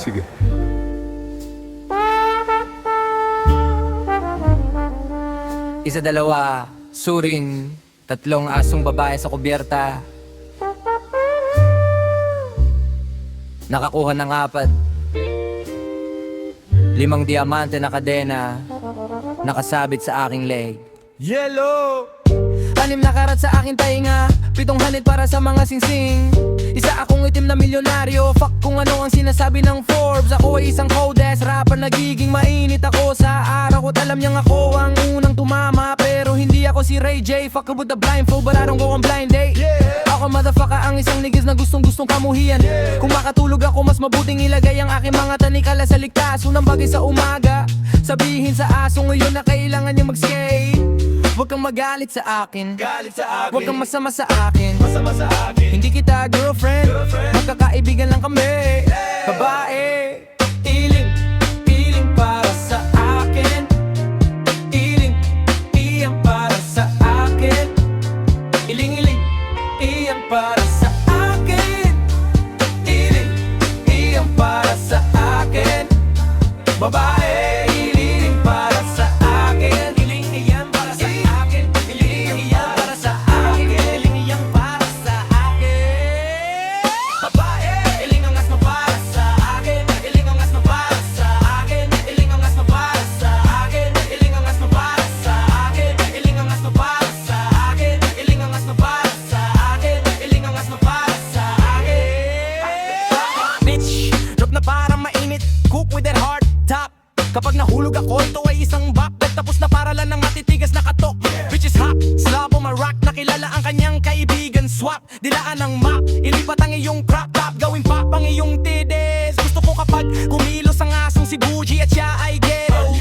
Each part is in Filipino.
Sige. Isa, dalawa, suring, tatlong asong babae sa kubyerta. Nakakuha ng 4, 5 diamante na kadena nakasabit sa aking leg. Yellow! 6 na karat sa aking tainga, 7 hanit para sa mga singsing. Isa akong itim na milyonaryo, fuck kung ano ang sinasabi ng Forbes. Ako ay isang codes rapper, nagiging mainit ako sa araw ko't alam niyang ako ang unang tumama. Pero hindi ako si Ray J, fuck with the blindfold but I don't go on blind date. Ako motherfucker ang isang niggas na gustong kamuhian. Kung makatulog ako mas mabuting ilagay ang aking mga tanikala sa ligtas. Unang bagay sa umaga, sabihin sa aso ngayon na kailangan niyang mag-skate. Huwag kang magalit sa akin, huwag kang masama sa akin, hindi kita girlfriend, magkakaibigan lang kami. Babae, iling para sa akin, iyan para sa akin, iling iyan para sa akin, iyan para sa akin. Babae, iling para sa akin, iling iyan para sa akin, iling iyan para sa akin, iling iyan para sa akin. Babae, iling ang asma para sa akin, iling ang asma para sa akin, iling ang asma para sa akin, iling ang asma para sa akin, iling ang asma para sa akin, iling ang asma para sa akin, iling ang asma para sa akin. Bitch, drop na parang mainit, cook with that hard top. Kapag nahulog ako, ito ay isang bop. Tapos na para lang ng matitigas na katok. Bitch is hot, slab on my rock. Nakilala ang kanyang kaibigan, swap. Dilaan ng map, ilipat ang iyong crop top. Gawing pop ang iyong tides. Gusto ko kapag kumilos ang asong si Gucci at siya ay ghetto.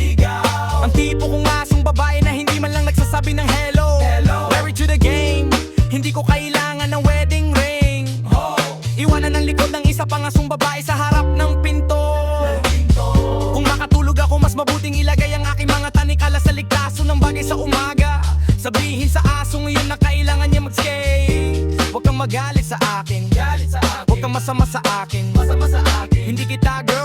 Ang tipo kong asong babae na hindi man lang nagsasabi ng hello. Married to the game, hindi ko kailangan ng wedding ring. Iwanan ng likod ng isa pang asong babae sa harap ng pinto. Kung makatulog ako, mas mabuting ilagay ang aking mga tanikala sa ligtas. Unang bagay sa umaga, sabihin sa aso ngayon na kailangan niya mag-skate. Huwag kang magalit sa akin, huwag kang masama sa akin, hindi kita girl